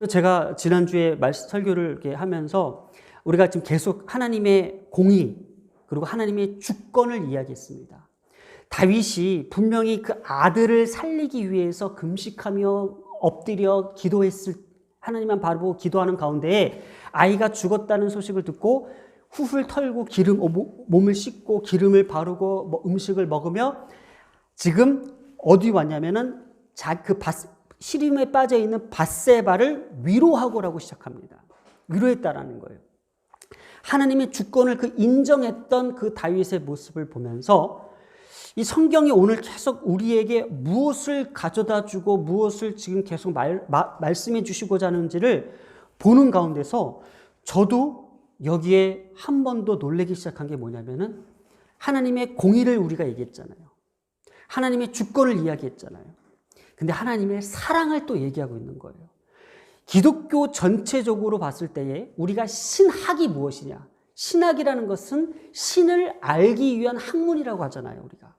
제가 지난주에 설교를 이렇게 하면서 우리가 지금 계속 하나님의 공의 그리고 하나님의 주권을 이야기했습니다. 다윗이 분명히 그 아들을 살리기 위해서 금식하며 엎드려 기도했을 하나님만 바라보고 기도하는 가운데 아이가 죽었다는 소식을 듣고 훌훌 털고 몸을 씻고 기름을 바르고 음식을 먹으며 지금 어디 왔냐면은 시름에 빠져 있는 밧세바를 위로하고라고 시작합니다. 위로했다라는 거예요. 하나님의 주권을 인정했던 그 다윗의 모습을 보면서 이 성경이 오늘 계속 우리에게 무엇을 가져다 주고 무엇을 지금 계속 말씀해 주시고자 하는지를 보는 가운데서 저도 여기에 한 번 더 놀라기 시작한 게 뭐냐면은 하나님의 공의를 우리가 얘기했잖아요. 하나님의 주권을 이야기했잖아요. 근데 하나님의 사랑을 또 얘기하고 있는 거예요. 기독교 전체적으로 봤을 때에 우리가 신학이 무엇이냐? 신학이라는 것은 신을 알기 위한 학문이라고 하잖아요, 우리가.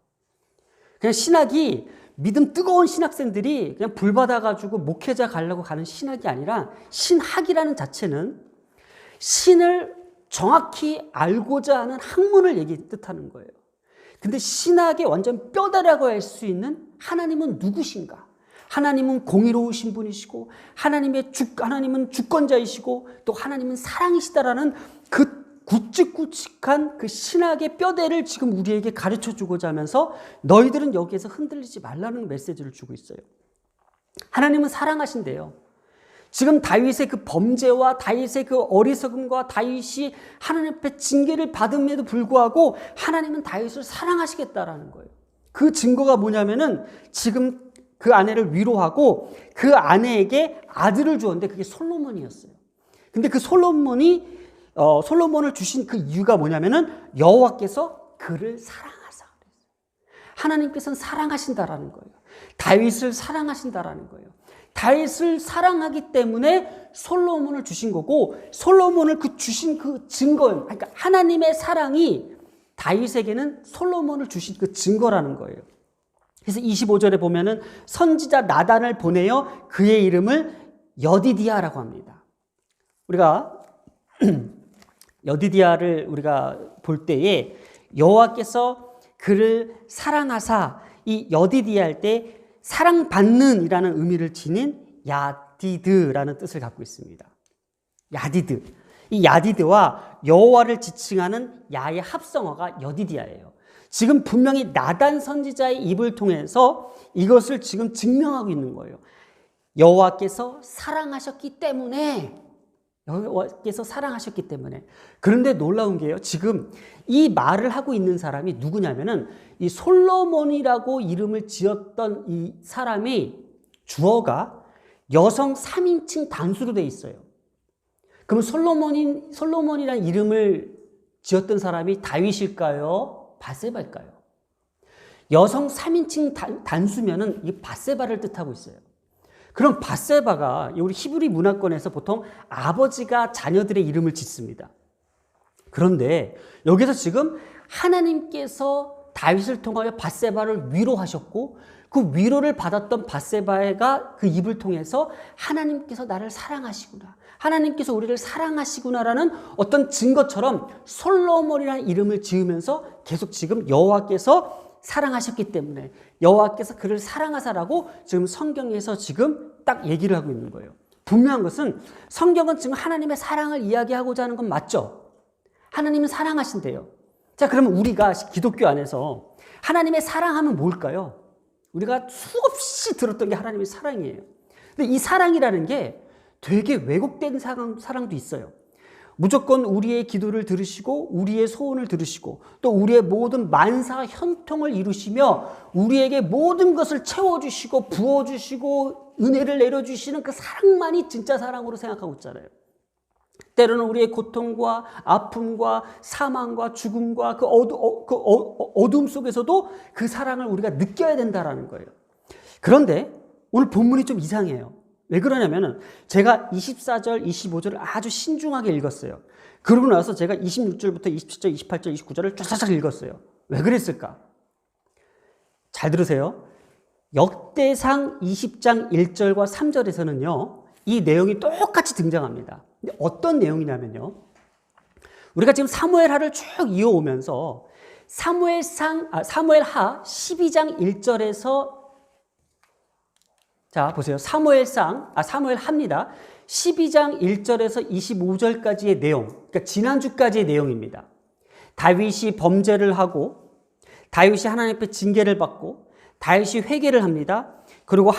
그냥 신학이 믿음 뜨거운 신학생들이 그냥 불 받아가지고 목회자 가려고 가는 신학이 아니라 신학이라는 자체는 신을 정확히 알고자 하는 학문을 뜻하는 거예요. 근데 신학의 완전 뼈다라고 할 수 있는 하나님은 누구신가? 하나님은 공의로우신 분이시고 하나님은 주권자이시고 또 하나님은 사랑이시다라는 그 굵직굵직한 그 신학의 뼈대를 지금 우리에게 가르쳐 주고자 하면서 너희들은 여기에서 흔들리지 말라는 메시지를 주고 있어요. 하나님은 사랑하신대요. 지금 다윗의 그 범죄와 다윗의 그 어리석음과 다윗이 하나님 앞에 징계를 받음에도 불구하고 하나님은 다윗을 사랑하시겠다라는 거예요. 그 증거가 뭐냐면은 지금 그 아내를 위로하고 그 아내에게 아들을 주었는데 그게 솔로몬이었어요. 근데 그 솔로몬을 주신 그 이유가 뭐냐면은 여호와께서 그를 사랑하사. 하나님께서는 사랑하신다라는 거예요. 다윗을 사랑하신다라는 거예요. 다윗을 사랑하기 때문에 솔로몬을 주신 거고 솔로몬을 주신 그 증거, 그러니까 하나님의 사랑이 다윗에게는 솔로몬을 주신 그 증거라는 거예요. 그래서 25절에 보면은 선지자 나단을 보내어 그의 이름을 여디디아라고 합니다. 우리가 여디디아를 우리가 볼 때에 여호와께서 그를 사랑하사 이 여디디아 할 때 사랑받는 이라는 의미를 지닌 야디드라는 뜻을 갖고 있습니다. 야디드. 이 야디드와 여호와를 지칭하는 야의 합성어가 여디디아예요. 지금 분명히 나단 선지자의 입을 통해서 이것을 지금 증명하고 있는 거예요. 여호와께서 사랑하셨기 때문에 그런데 놀라운 게요. 지금 이 말을 하고 있는 사람이 누구냐면은 이 솔로몬이라고 이름을 지었던 이 사람이 주어가 여성 3인칭 단수로 돼 있어요. 그럼 솔로몬이라는 이름을 지었던 사람이 다윗일까요? 밧세바일까요? 여성 3인칭 단수면은 이 밧세바를 뜻하고 있어요. 그럼 밧세바가 우리 히브리 문화권에서 보통 아버지가 자녀들의 이름을 짓습니다. 그런데 여기서 지금 하나님께서 다윗을 통하여 밧세바를 위로하셨고 그 위로를 받았던 밧세바가 그 입을 통해서 하나님께서 나를 사랑하시구나. 하나님께서 우리를 사랑하시구나라는 어떤 증거처럼 솔로몬이라는 이름을 지으면서 계속 지금 여호와께서 사랑하셨기 때문에 여호와께서 그를 사랑하사라고 지금 성경에서 지금 딱 얘기를 하고 있는 거예요. 분명한 것은 성경은 지금 하나님의 사랑을 이야기하고자 하는 건 맞죠? 하나님은 사랑하신대요. 자, 그러면 우리가 기독교 안에서 하나님의 사랑하면 뭘까요? 우리가 수없이 들었던 게 하나님의 사랑이에요. 근데 이 사랑이라는 게 되게 왜곡된 사랑도 있어요. 무조건 우리의 기도를 들으시고 우리의 소원을 들으시고 또 우리의 모든 만사 현통을 이루시며 우리에게 모든 것을 채워주시고 부어주시고 은혜를 내려주시는 그 사랑만이 진짜 사랑으로 생각하고 있잖아요. 때로는 우리의 고통과 아픔과 사망과 죽음과 그 어두움 속에서도 그 사랑을 우리가 느껴야 된다는 거예요. 그런데 오늘 본문이 좀 이상해요. 왜 그러냐면은 제가 24절, 25절을 아주 신중하게 읽었어요. 그러고 나서 제가 26절부터 27절, 28절, 29절을 쫙쫙 읽었어요. 왜 그랬을까? 잘 들으세요. 역대상 20장 1절과 3절에서는요. 이 내용이 똑같이 등장합니다. 근데 어떤 내용이냐면요. 우리가 지금 사무엘하를 쭉 이어오면서 사무엘하 12장 1절에서 자, 보세요. 사무엘하입니다. 12장 1절에서 25절까지의 내용, 그러니까 지난주까지의 내용입니다. 다윗이 범죄를 하고, 다윗이 하나님 앞에 징계를 받고, 다윗이 회개를 합니다. 그리고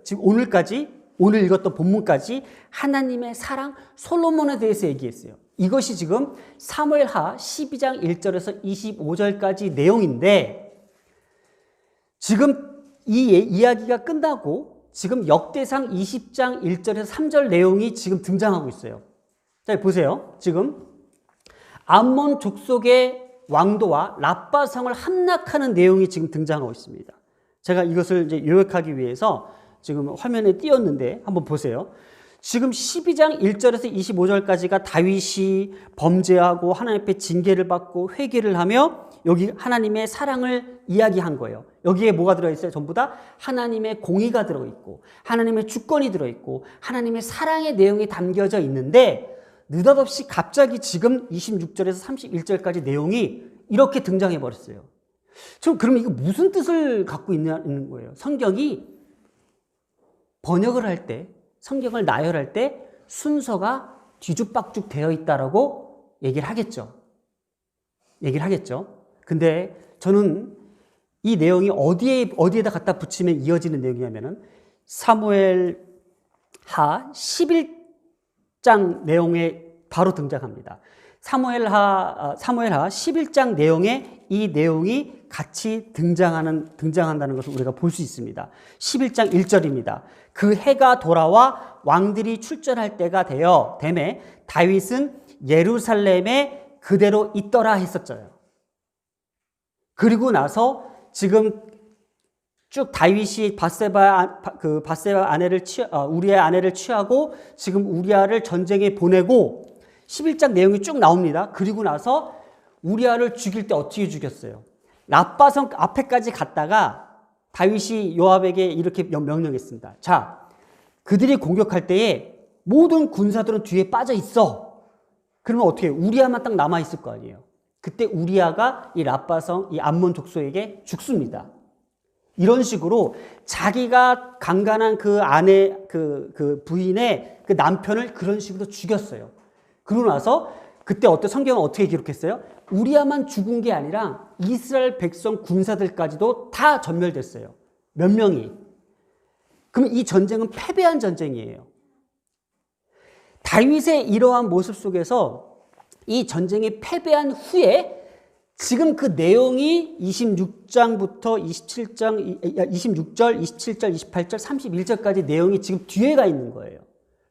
지금 오늘 읽었던 본문까지 하나님의 사랑 솔로몬에 대해서 얘기했어요. 이것이 지금 사무엘하 12장 1절에서 25절까지 내용인데, 지금 이 이야기가 끝나고 지금 역대상 20장 1절에서 3절 내용이 지금 등장하고 있어요. 자, 보세요. 지금 암몬 족속의 왕도와 랍바성을 함락하는 내용이 지금 등장하고 있습니다. 제가 이것을 이제 요약하기 위해서 지금 화면에 띄웠는데 한번 보세요. 지금 12장 1절에서 25절까지가 다윗이 범죄하고 하나님 앞에 징계를 받고 회개를 하며 여기 하나님의 사랑을 이야기한 거예요. 여기에 뭐가 들어있어요? 전부 다 하나님의 공의가 들어있고 하나님의 주권이 들어있고 하나님의 사랑의 내용이 담겨져 있는데 느닷없이 갑자기 지금 26절에서 31절까지 내용이 이렇게 등장해 버렸어요. 그러면 이거 무슨 뜻을 갖고 있는 거예요? 성경이 번역을 할 때, 성경을 나열할 때 순서가 뒤죽박죽 되어 있다라고 얘기를 하겠죠. 근데 저는 이 내용이 어디에다 갖다 붙이면 이어지는 내용이냐면은 사무엘하 11장 내용에 바로 등장합니다. 사무엘하 11장 내용에 이 내용이 같이 등장한다는 것을 우리가 볼 수 있습니다. 11장 1절입니다. 그 해가 돌아와 왕들이 출전할 때가 되매 다윗은 예루살렘에 그대로 있더라 했었죠. 그리고 나서 지금 쭉 다윗이 우리아의 아내를 취하고 지금 우리아를 전쟁에 보내고 11장 내용이 쭉 나옵니다. 그리고 나서 우리아를 죽일 때 어떻게 죽였어요? 랍바성 앞에까지 갔다가 다윗이 요압에게 이렇게 명령했습니다. 자, 그들이 공격할 때에 모든 군사들은 뒤에 빠져 있어. 그러면 어떻게 해요? 우리아만 딱 남아 있을 거 아니에요. 그때 우리아가 이 랍바성, 이 암몬 족속에게 죽습니다. 이런 식으로 자기가 강간한 그 아내, 그 부인의 그 남편을 그런 식으로 죽였어요. 그러고 나서 그때 성경은 어떻게 기록했어요? 우리아만 죽은 게 아니라 이스라엘 백성 군사들까지도 다 전멸됐어요. 몇 명이. 그럼 이 전쟁은 패배한 전쟁이에요. 다윗의 이러한 모습 속에서 이 전쟁이 패배한 후에 지금 그 내용이 26장부터 26절, 27절, 28절, 31절까지 내용이 지금 뒤에 가 있는 거예요.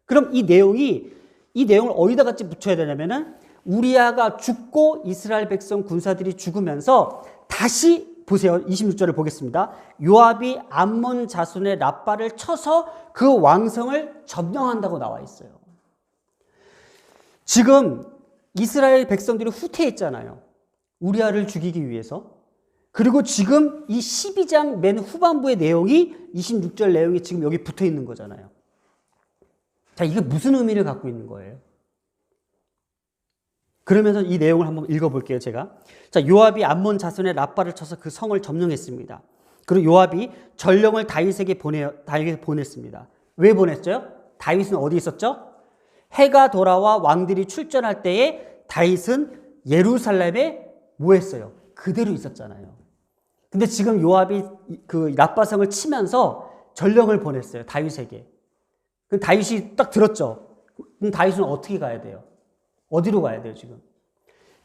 그럼 이 내용을 어디다 같이 붙여야 되냐면은 우리아가 죽고 이스라엘 백성 군사들이 죽으면서 다시 보세요. 26절을 보겠습니다. 요압이 암몬 자손의 랍바를 쳐서 그 왕성을 점령한다고 나와 있어요. 지금 이스라엘 백성들이 후퇴했잖아요. 우리아를 죽이기 위해서. 그리고 지금 이 12장 맨 후반부의 내용이 26절 내용이 지금 여기 붙어 있는 거잖아요. 자, 이게 무슨 의미를 갖고 있는 거예요? 그러면서 이 내용을 한번 읽어볼게요, 제가. 자, 요압이 암몬 자손의 랍바를 쳐서 그 성을 점령했습니다. 그리고 요압이 전령을 다윗에게 보냈습니다. 왜 보냈죠? 다윗은 어디 있었죠? 해가 돌아와 왕들이 출전할 때에 다윗은 예루살렘에 뭐 했어요? 그대로 있었잖아요. 근데 지금 요압이 그 랍바성을 치면서 전령을 보냈어요, 다윗에게. 그 다윗이 딱 들었죠. 그럼 다윗은 어떻게 가야 돼요? 어디로 가야 돼요, 지금?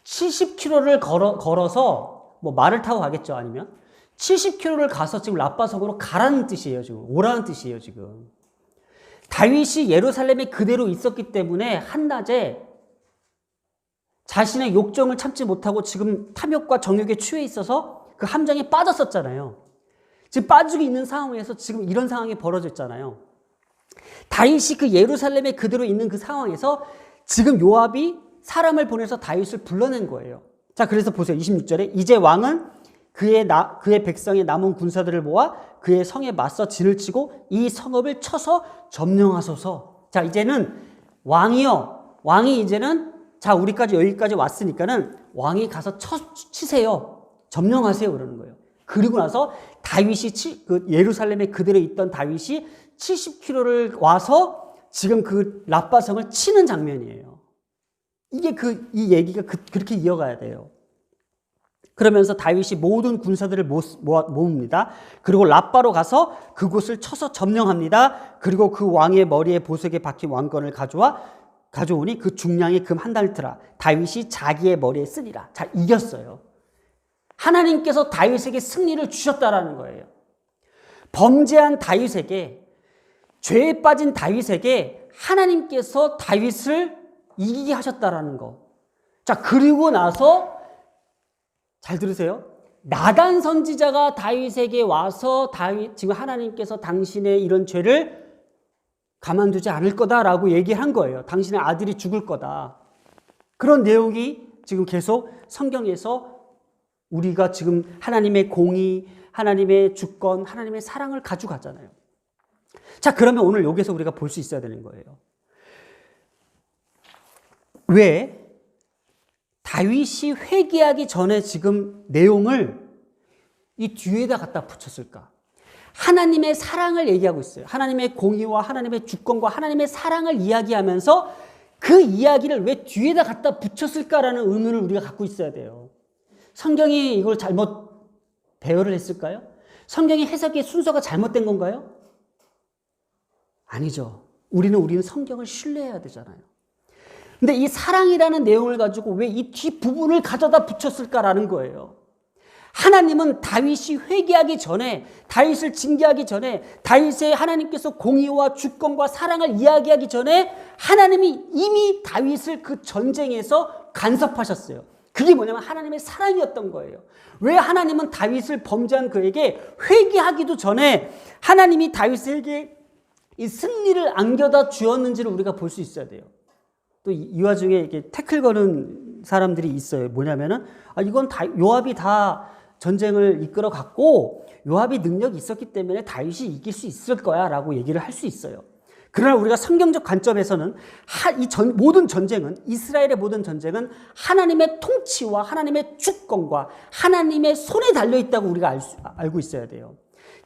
70km를 걸어서 뭐 말을 타고 가겠죠, 아니면 70km를 가서 지금 랍바성으로 가라는 뜻이에요, 지금. 오라는 뜻이에요, 지금. 다윗이 예루살렘에 그대로 있었기 때문에 한낮에 자신의 욕정을 참지 못하고 지금 탐욕과 정욕에 취해 있어서 그 함정에 빠졌었잖아요. 지금 빠지고 있는 상황에서 지금 이런 상황이 벌어졌잖아요. 다윗이 그 예루살렘에 그대로 있는 그 상황에서 지금 요압이 사람을 보내서 다윗을 불러낸 거예요. 자, 그래서 보세요. 26절에 이제 왕은 그의 백성의 남은 군사들을 모아 그의 성에 맞서 진을 치고 이 성읍을 쳐서 점령하소서. 자, 이제는 왕이요. 왕이 이제는 자, 우리까지 여기까지 왔으니까는 왕이 가서 치세요. 점령하세요. 그러는 거예요. 그리고 나서 다윗이 예루살렘에 그대로 있던 다윗이 70km를 와서 지금 그 라빠성을 치는 장면이에요. 이 얘기가 그렇게 이어가야 돼요. 그러면서 다윗이 모든 군사들을 모읍니다. 그리고 라빠로 가서 그곳을 쳐서 점령합니다. 그리고 그 왕의 머리에 보석에 박힌 왕건을 가져오니 그 중량의 금 한 달트라 다윗이 자기의 머리에 쓰니라. 자, 이겼어요. 하나님께서 다윗에게 승리를 주셨다라는 거예요. 범죄한 다윗에게, 죄에 빠진 다윗에게 하나님께서 다윗을 이기게 하셨다라는 거. 자, 그리고 나서 잘 들으세요. 나단 선지자가 다윗에게 와서 지금 하나님께서 당신의 이런 죄를 가만두지 않을 거다라고 얘기한 거예요. 당신의 아들이 죽을 거다. 그런 내용이 지금 계속 성경에서 우리가 지금 하나님의 공의, 하나님의 주권, 하나님의 사랑을 가져가잖아요. 자, 그러면 오늘 여기서 우리가 볼 수 있어야 되는 거예요. 왜 다윗이 회개하기 전에 지금 내용을 이 뒤에다 갖다 붙였을까? 하나님의 사랑을 얘기하고 있어요. 하나님의 공의와 하나님의 주권과 하나님의 사랑을 이야기하면서 그 이야기를 왜 뒤에다 갖다 붙였을까라는 의문을 우리가 갖고 있어야 돼요. 성경이 이걸 잘못 배열을 했을까요? 성경의 해석의 순서가 잘못된 건가요? 아니죠. 우리는 성경을 신뢰해야 되잖아요. 근데 이 사랑이라는 내용을 가지고 왜 이 뒷부분을 가져다 붙였을까라는 거예요. 하나님은 다윗이 회개하기 전에, 다윗을 징계하기 전에, 다윗의 하나님께서 공의와 주권과 사랑을 이야기하기 전에 하나님이 이미 다윗을 그 전쟁에서 간섭하셨어요. 그게 뭐냐면 하나님의 사랑이었던 거예요. 왜 하나님은 다윗을 범죄한 그에게 회개하기도 전에 하나님이 다윗에게 이 승리를 안겨다 주었는지를 우리가 볼 수 있어야 돼요. 또 이 와중에 이렇게 태클 거는 사람들이 있어요. 뭐냐면은, 이건 요압이 다 전쟁을 이끌어 갔고, 요압이 능력이 있었기 때문에 다윗이 이길 수 있을 거야 라고 얘기를 할 수 있어요. 그러나 우리가 성경적 관점에서는 모든 전쟁은, 이스라엘의 모든 전쟁은 하나님의 통치와 하나님의 주권과 하나님의 손에 달려있다고 우리가 알고 있어야 돼요.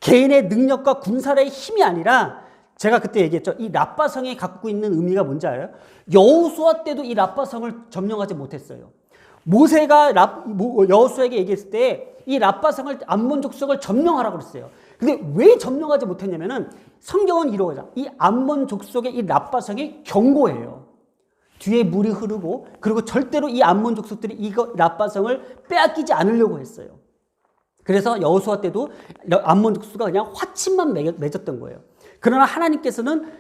개인의 능력과 군사의 힘이 아니라 제가 그때 얘기했죠. 이 라빠성이 갖고 있는 의미가 뭔지 알아요? 여호수아 때도 이 라빠성을 점령하지 못했어요. 모세가 여호수아에게 얘기했을 때 이 라빠성을 암몬 족속을 점령하라고 그랬어요. 근데 왜 점령하지 못했냐면은 성경은 이러죠. 이 암몬 족속의 이 라빠성이 견고해요. 뒤에 물이 흐르고 그리고 절대로 이 암몬 족속들이 이 라빠성을 빼앗기지 않으려고 했어요. 그래서 여호수아 때도 암몬 족속가 그냥 화침만 맺었던 거예요. 그러나 하나님께서는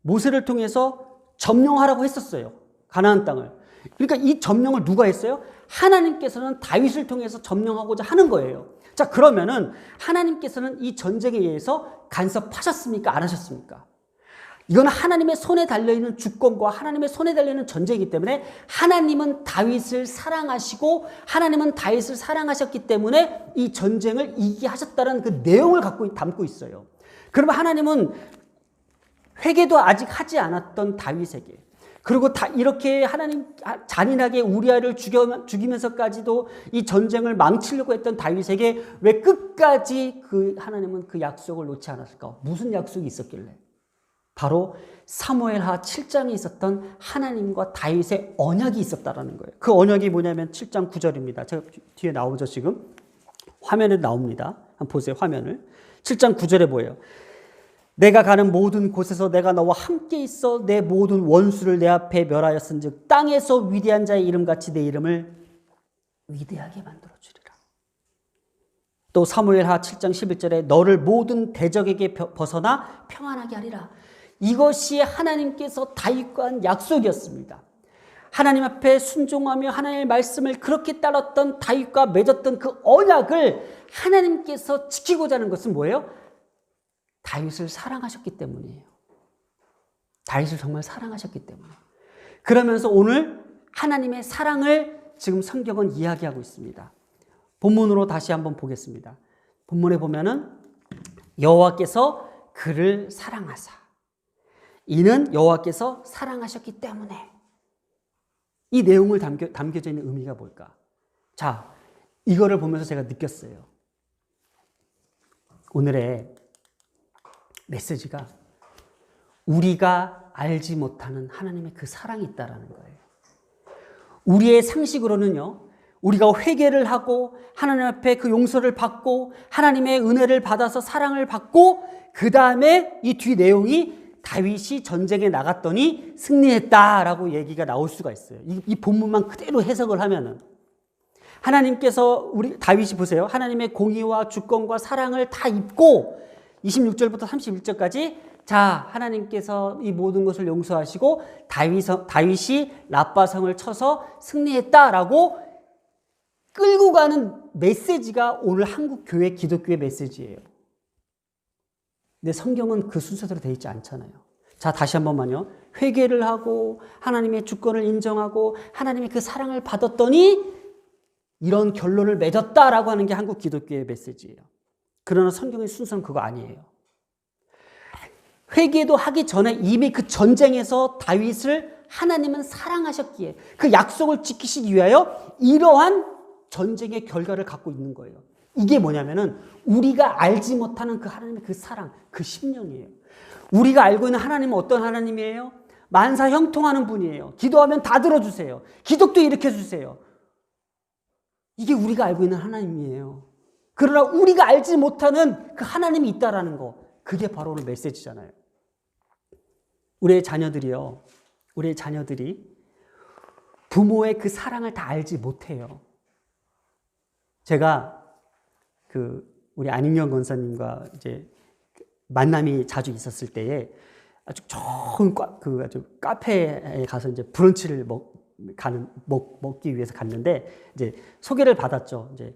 모세를 통해서 점령하라고 했었어요. 가나안 땅을. 그러니까 이 점령을 누가 했어요? 하나님께서는 다윗을 통해서 점령하고자 하는 거예요. 자, 그러면은 하나님께서는 이 전쟁에 의해서 간섭하셨습니까? 안 하셨습니까? 이건 하나님의 손에 달려있는 주권과 하나님의 손에 달려있는 전쟁이기 때문에 하나님은 다윗을 사랑하시고 하나님은 다윗을 사랑하셨기 때문에 이 전쟁을 이기게 하셨다는 그 내용을 담고 있어요. 그러면 하나님은 회개도 아직 하지 않았던 다윗에게, 그리고 이렇게 하나님 잔인하게 우리아를 죽이면서까지도 이 전쟁을 망치려고 했던 다윗에게 왜 끝까지 하나님은 그 약속을 놓지 않았을까? 무슨 약속이 있었길래? 바로 사무엘하 7장에 있었던 하나님과 다윗의 언약이 있었다라는 거예요. 그 언약이 뭐냐면 7장 9절입니다. 제가 뒤에 나오죠, 지금. 화면에 나옵니다. 한번 보세요, 화면을. 7장 9절에 뭐예요? 내가 가는 모든 곳에서 내가 너와 함께 있어 내 모든 원수를 내 앞에 멸하였은즉 땅에서 위대한 자의 이름같이 내 이름을 위대하게 만들어주리라. 또 사무엘하 7장 11절에 너를 모든 대적에게 벗어나 평안하게 하리라. 이것이 하나님께서 다윗과 한 약속이었습니다. 하나님 앞에 순종하며 하나님의 말씀을 그렇게 따랐던 다윗과 맺었던 그 언약을 하나님께서 지키고자 하는 것은 뭐예요? 다윗을 사랑하셨기 때문이에요. 다윗을 정말 사랑하셨기 때문에. 그러면서 오늘 하나님의 사랑을 지금 성경은 이야기하고 있습니다. 본문으로 다시 한번 보겠습니다. 본문에 보면은 여호와께서 그를 사랑하사, 이는 여호와께서 사랑하셨기 때문에. 이 내용을 담겨져 있는 의미가 뭘까? 자, 이거를 보면서 제가 느꼈어요. 오늘의 메시지가 우리가 알지 못하는 하나님의 그 사랑이 있다라는 거예요. 우리의 상식으로는요, 우리가 회개를 하고 하나님 앞에 그 용서를 받고 하나님의 은혜를 받아서 사랑을 받고 그 다음에 이 뒤 내용이 다윗이 전쟁에 나갔더니 승리했다라고 얘기가 나올 수가 있어요. 이 본문만 그대로 해석을 하면은 하나님께서 우리 다윗이 보세요. 하나님의 공의와 주권과 사랑을 다 입고 26절부터 31절까지 자, 하나님께서 이 모든 것을 용서하시고 다윗이 라빠성을 쳐서 승리했다라고 끌고 가는 메시지가 오늘 한국 교회 기독교의 메시지예요. 근데 성경은 그 순서대로 되어 있지 않잖아요. 자, 다시 한 번만요. 회개를 하고 하나님의 주권을 인정하고 하나님의 그 사랑을 받았더니 이런 결론을 맺었다라고 하는 게 한국 기독교의 메시지예요. 그러나 성경의 순서는 그거 아니에요. 회개도 하기 전에 이미 그 전쟁에서 다윗을 하나님은 사랑하셨기에 그 약속을 지키시기 위하여 이러한 전쟁의 결과를 갖고 있는 거예요. 이게 뭐냐면은 우리가 알지 못하는 그 하나님의 그 사랑, 그 심령이에요. 우리가 알고 있는 하나님은 어떤 하나님이에요? 만사 형통하는 분이에요. 기도하면 다 들어주세요. 기적도 일으켜주세요. 이게 우리가 알고 있는 하나님이에요. 그러나 우리가 알지 못하는 그 하나님이 있다라는 거, 그게 바로 오늘 메시지잖아요. 우리의 자녀들이 부모의 그 사랑을 다 알지 못해요. 제가 우리 안익영 권사님과 이제 만남이 자주 있었을 때에 아주 좋은 아주 카페에 가서 이제 브런치를 먹기 위해서 갔는데 이제 소개를 받았죠. 이제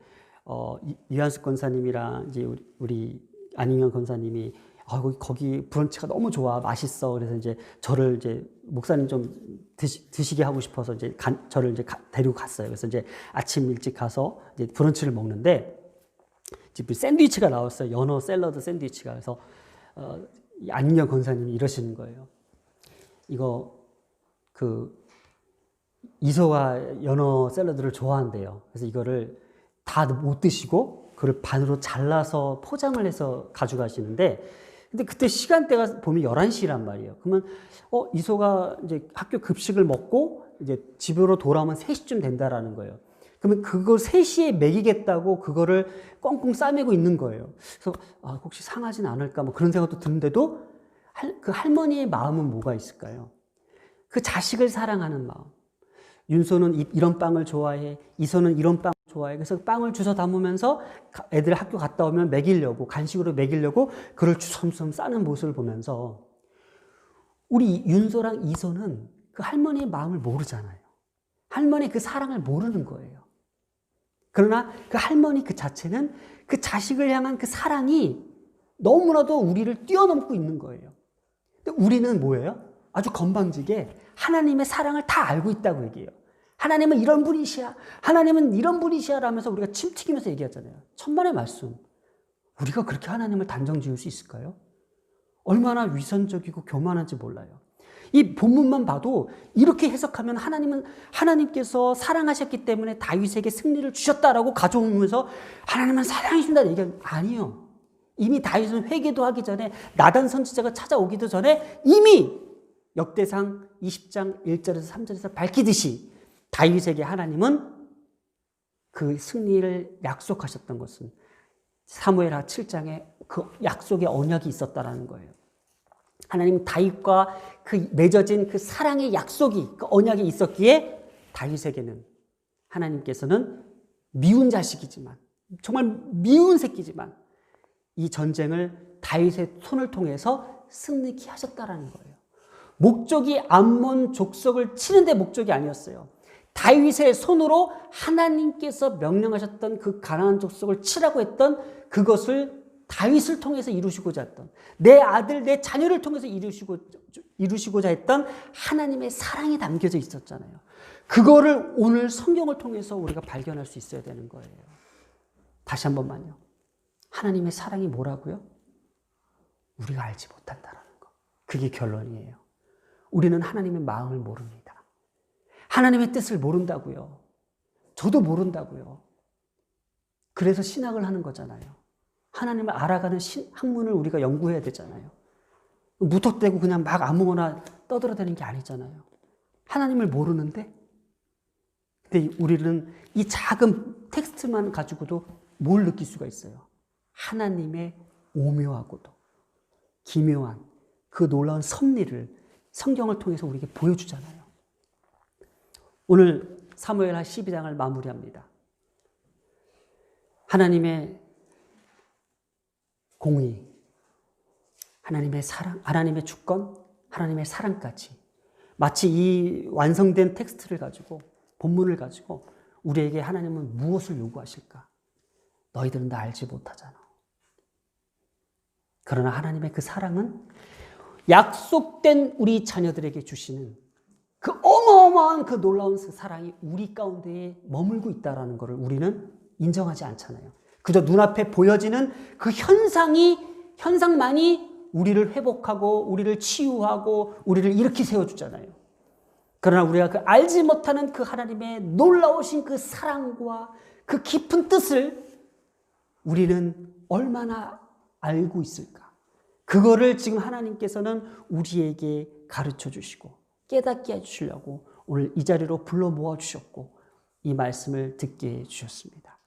이한숙 권사님이랑 이제 우리 안익영 권사님이 거기 브런치가 너무 좋아, 맛있어. 그래서 이제 저를 이제 목사님 좀 드시게 하고 싶어서 이제 저를 이제 데리고 갔어요. 그래서 이제 아침 일찍 가서 이제 브런치를 먹는데 이제 샌드위치가 나왔어요. 연어 샐러드 샌드위치가. 그래서 안익영 권사님이 이러시는 거예요. 이거 이소가 연어 샐러드를 좋아한대요. 그래서 이거를 다 못 드시고 그걸 반으로 잘라서 포장을 해서 가져가시는데, 근데 그때 시간대가 보면 11시란 말이에요. 그러면 이소가 이제 학교 급식을 먹고 이제 집으로 돌아오면 3시쯤 된다라는 거예요. 그러면 그걸 3시에 먹이겠다고 그거를 꽁꽁 싸매고 있는 거예요. 그래서 혹시 상하진 않을까 뭐 그런 생각도 드는데도 그 할머니의 마음은 뭐가 있을까요? 그 자식을 사랑하는 마음. 윤소는 이런 빵을 좋아해, 이소는 이런 빵을 좋아해. 그래서 빵을 주워 담으면서 애들 학교 갔다 오면 먹이려고, 간식으로 먹이려고 그걸 주섬주섬 싸는 모습을 보면서 우리 윤소랑 이소는 그 할머니의 마음을 모르잖아요. 할머니의 그 사랑을 모르는 거예요. 그러나 그 할머니 그 자체는 그 자식을 향한 그 사랑이 너무나도 우리를 뛰어넘고 있는 거예요. 근데 우리는 뭐예요? 아주 건방지게 하나님의 사랑을 다 알고 있다고 얘기해요. 하나님은 이런 분이시야. 하나님은 이런 분이시야 라면서 우리가 침 튀기면서 얘기하잖아요. 천만의 말씀. 우리가 그렇게 하나님을 단정 지을 수 있을까요? 얼마나 위선적이고 교만한지 몰라요. 이 본문만 봐도 이렇게 해석하면 하나님께서 사랑하셨기 때문에 다윗에게 승리를 주셨다라고 가져오면서 하나님은 사랑이신다 얘기하는 아니요. 이미 다윗은 회개도 하기 전에 나단 선지자가 찾아오기도 전에 이미 역대상 20장 1절에서 3절에서 밝히듯이 다윗에게 하나님은 그 승리를 약속하셨던 것은 사무엘하 7장에 그 약속의 언약이 있었다라는 거예요. 하나님 다윗과 그 맺어진 그 사랑의 약속이, 그 언약이 있었기에 다윗에게는 하나님께서는 미운 자식이지만, 정말 미운 새끼지만 이 전쟁을 다윗의 손을 통해서 승리케 하셨다라는 거예요. 목적이 암몬 족속을 치는데 목적이 아니었어요. 다윗의 손으로 하나님께서 명령하셨던 그 가나안 족속을 치라고 했던 그것을 다윗을 통해서 이루시고자 했던, 내 아들, 내 자녀를 통해서 이루시고자 했던 하나님의 사랑이 담겨져 있었잖아요. 그거를 오늘 성경을 통해서 우리가 발견할 수 있어야 되는 거예요. 다시 한 번만요. 하나님의 사랑이 뭐라고요? 우리가 알지 못한다라는 거. 그게 결론이에요. 우리는 하나님의 마음을 모릅니다. 하나님의 뜻을 모른다고요. 저도 모른다고요. 그래서 신학을 하는 거잖아요. 하나님을 알아가는 학문을 우리가 연구해야 되잖아요. 무턱대고 그냥 막 아무거나 떠들어대는 게 아니잖아요. 하나님을 모르는데, 근데 우리는 이 작은 텍스트만 가지고도 뭘 느낄 수가 있어요? 하나님의 오묘하고도 기묘한 그 놀라운 섭리를 성경을 통해서 우리에게 보여주잖아요. 오늘 사무엘하 12장을 마무리합니다. 하나님의 공의, 하나님의 사랑, 하나님의 주권, 하나님의 사랑까지 마치 이 완성된 텍스트를 가지고, 본문을 가지고 우리에게 하나님은 무엇을 요구하실까? 너희들은 나 알지 못하잖아. 그러나 하나님의 그 사랑은 약속된 우리 자녀들에게 주시는 그 어마어마한 그 놀라운 사랑이 우리 가운데에 머물고 있다는 것을 우리는 인정하지 않잖아요. 그저 눈앞에 보여지는 그 현상만이 우리를 회복하고 우리를 치유하고 우리를 일으키 세워주잖아요. 그러나 우리가 그 알지 못하는 그 하나님의 놀라우신 그 사랑과 그 깊은 뜻을 우리는 얼마나 알고 있을까? 그거를 지금 하나님께서는 우리에게 가르쳐 주시고 깨닫게 해주시려고 오늘 이 자리로 불러 모아 주셨고 이 말씀을 듣게 해 주셨습니다.